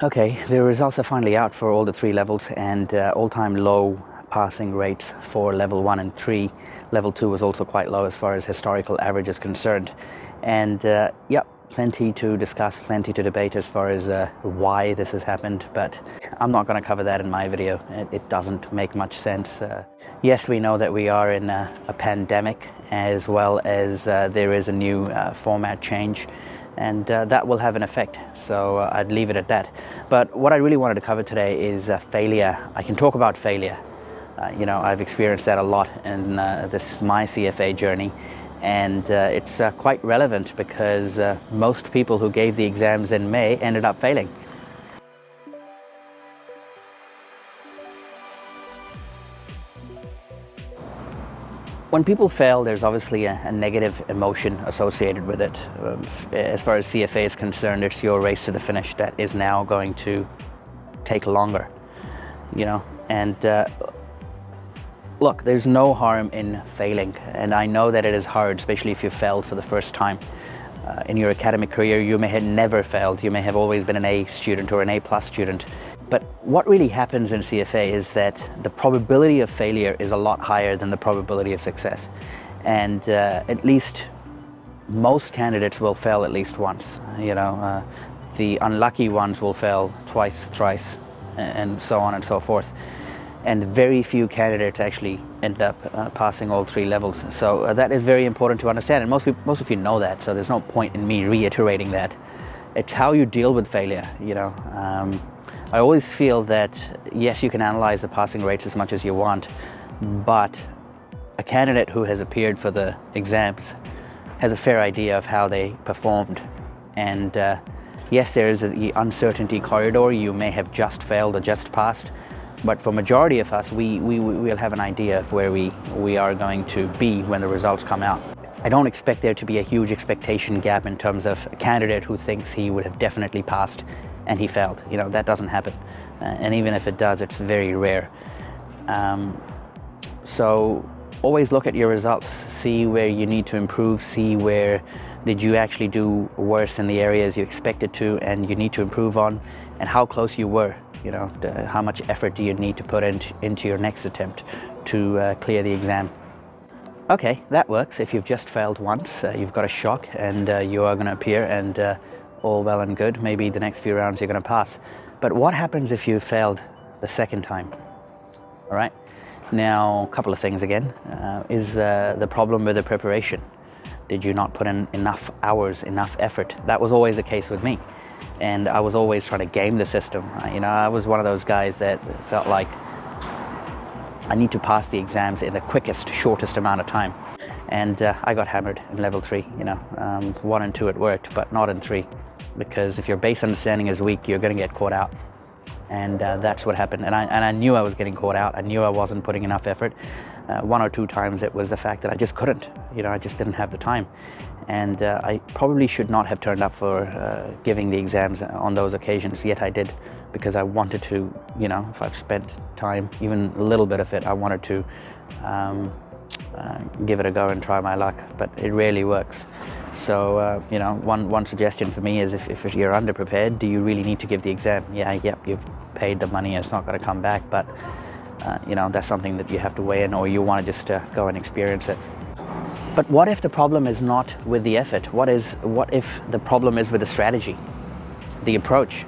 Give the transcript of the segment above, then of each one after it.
Okay, the results are finally out for all the three levels, and all-time low passing rates for level 1 and 3. Level 2 was also quite low as far as historical average is concerned. And yep, plenty to discuss, plenty to debate as far as why this has happened, but I'm not going to cover that in my video. It doesn't make much sense. Yes, we know that we are in a pandemic, as well as there is a new format change, and that will have an effect, so I'd leave it at that. But what I really wanted to cover today is failure. I can talk about failure. You know, I've experienced that a lot in my CFA journey, and it's quite relevant because most people who gave the exams in May ended up failing. When people fail, there's obviously a negative emotion associated with it. As far as CFA is concerned, it's your race to the finish that is now going to take longer, you know. And look, there's no harm in failing, and I know that it is hard, especially if you failed for the first time. In your academic career, you may have never failed. You may have always been an A student or an A+ student. But what really happens in CFA is that the probability of failure is a lot higher than the probability of success. And at least most candidates will fail at least once. You know, the unlucky ones will fail twice, thrice, and so on and so forth. And very few candidates actually end up passing all three levels. So that is very important to understand, and most of you know that, so there's no point in me reiterating that. It's how you deal with failure, you know. I always feel that, yes, you can analyze the passing rates as much as you want, but a candidate who has appeared for the exams has a fair idea of how they performed. And yes, there is the uncertainty corridor. You may have just failed or just passed, but for majority of us, we'll have an idea of where we are going to be when the results come out. I don't expect there to be a huge expectation gap in terms of a candidate who thinks he would have definitely passed and he failed. You know, that doesn't happen. And even if it does, it's very rare. So always look at your results, see where you need to improve, see where did you actually do worse in the areas you expected to and you need to improve on, and how close you were. You know, how much effort do you need to put into your next attempt to clear the exam. Okay, that works. If you've just failed once, you've got a shock, and you are going to appear, and all well and good. Maybe the next few rounds you're going to pass. But what happens if you failed the second time? All right. Now, a couple of things again. Is the problem with the preparation? Did you not put in enough hours, enough effort? That was always the case with me. And I was always trying to game the system. You know, I was one of those guys that felt like I need to pass the exams in the quickest, shortest amount of time. And I got hammered in level 3, you know. 1 and 2 it worked, but not in 3. Because if your base understanding is weak, you're going to get caught out. And that's what happened. And I knew I was getting caught out. I knew I wasn't putting enough effort. 1 or 2 times it was the fact that I just couldn't. You know, I just didn't have the time. And I probably should not have turned up for giving the exams on those occasions, yet I did, because I wanted to, you know, if I've spent time, even a little bit of it, I wanted to give it a go and try my luck, but it rarely works. So, you know, one suggestion for me is if you're underprepared, do you really need to give the exam? Yeah, yep, you've paid the money and it's not going to come back, but, you know, that's something that you have to weigh in, or you want to just go and experience it. But what if the problem is not with the effort? What if the problem is with the strategy, the approach?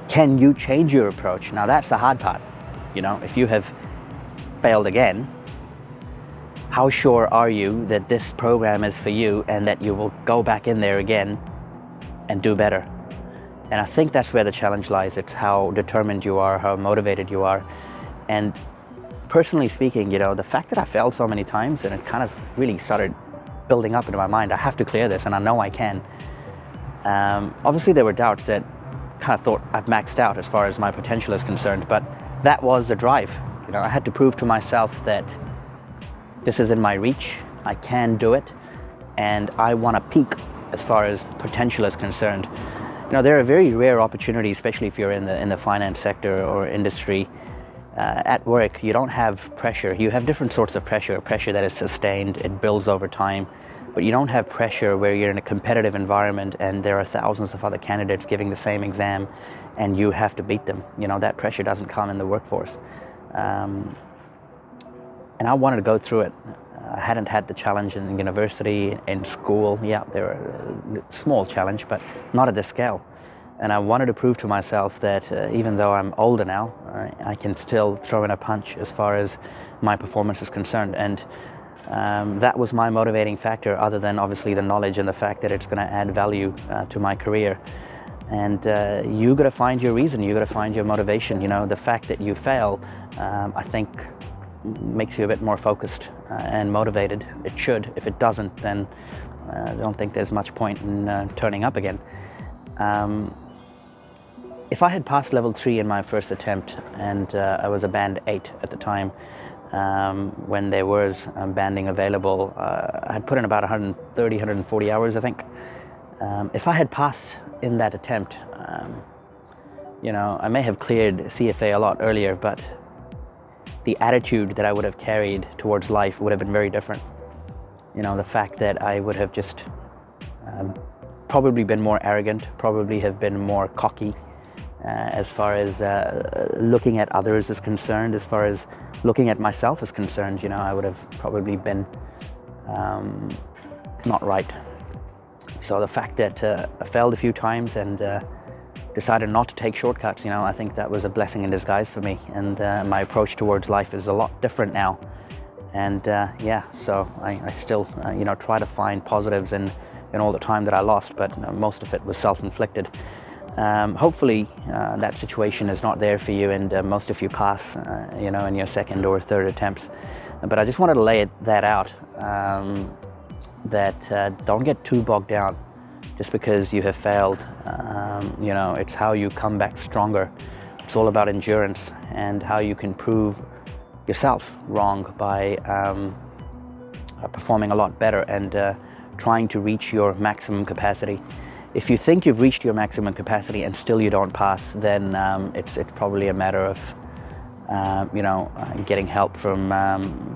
Can you change your approach? Now that's the hard part. You know, if you have failed again, how sure are you that this program is for you and that you will go back in there again and do better? And I think that's where the challenge lies. It's how determined you are, how motivated you are. And personally speaking, you know, the fact that I failed so many times, and it kind of really started building up into my mind, I have to clear this, and I know I can. Obviously there were doubts that kind of thought I've maxed out as far as my potential is concerned, but that was the drive. You know, I had to prove to myself that this is in my reach, I can do it, and I want to peak as far as potential is concerned. You know, there are very rare opportunities, especially if you're in the finance sector or industry. At work, you don't have pressure. You have different sorts of pressure that is sustained, it builds over time. but you don't have pressure where you're in a competitive environment and there are thousands of other candidates giving the same exam and you have to beat them. You know, that pressure doesn't come in the workforce. And I wanted to go through it. I hadn't had the challenge in university, in school. Yeah, there were a small challenge, but not at this scale. And I wanted to prove to myself that even though I'm older now, I can still throw in a punch as far as my performance is concerned. And that was my motivating factor, other than obviously the knowledge and the fact that it's going to add value to my career. And you got to find your reason, you got to find your motivation. You know, the fact that you fail, I think, makes you a bit more focused and motivated. It should. If it doesn't, then I don't think there's much point in turning up again. If I had passed level 3 in my first attempt, and I was a band 8 at the time, when there was banding available, I had put in about 130, 140 hours, I think. If I had passed in that attempt, you know, I may have cleared CFA a lot earlier, but the attitude that I would have carried towards life would have been very different. You know, the fact that I would have just probably been more arrogant, probably have been more cocky as far as looking at others is concerned, as far as looking at myself is concerned. You know, I would have probably been not right. So the fact that I failed a few times and decided not to take shortcuts, you know, I think that was a blessing in disguise for me. And my approach towards life is a lot different now. And yeah, so I still, you know, try to find positives in all the time that I lost, but most of it was self-inflicted. Hopefully that situation is not there for you, and most of you pass, you know, in your second or third attempts. But I just wanted to lay that out, that don't get too bogged down just because you have failed. You know, it's how you come back stronger. It's all about endurance and how you can prove yourself wrong by performing a lot better and trying to reach your maximum capacity. If you think you've reached your maximum capacity and still you don't pass, then it's probably a matter of you know, getting help from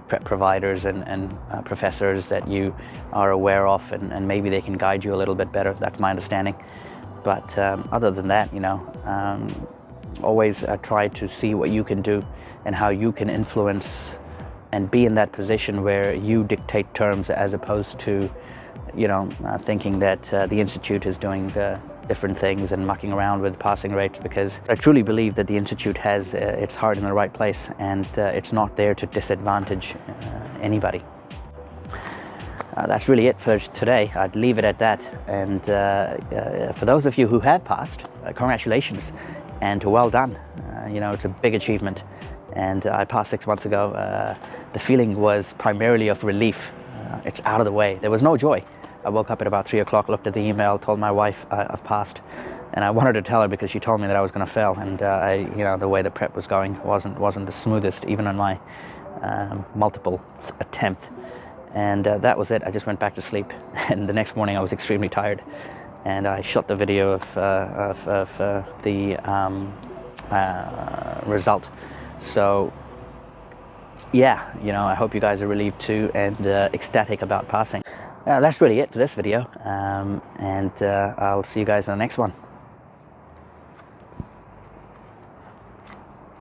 prep providers and professors that you are aware of, and maybe they can guide you a little bit better. That's my understanding. But other than that, you know, always try to see what you can do and how you can influence and be in that position where you dictate terms, as opposed to, you know, thinking that the Institute is doing different things and mucking around with passing rates, because I truly believe that the Institute has its heart in the right place, and it's not there to disadvantage anybody. That's really it for today. I'd leave it at that. And for those of you who have passed, congratulations and well done. You know, it's a big achievement. And I passed 6 months ago. The feeling was primarily of relief. It's out of the way. There was no joy. I woke up at about 3 o'clock, looked at the email, told my wife I've passed, and I wanted to tell her because she told me that I was going to fail, and you know, the way the prep was going wasn't the smoothest, even on my multiple attempt. And that was it. I just went back to sleep, and the next morning I was extremely tired, and I shot the video of the result. So yeah, you know, I hope you guys are relieved too, and ecstatic about passing. That's really it for this video, and I'll see you guys in the next one.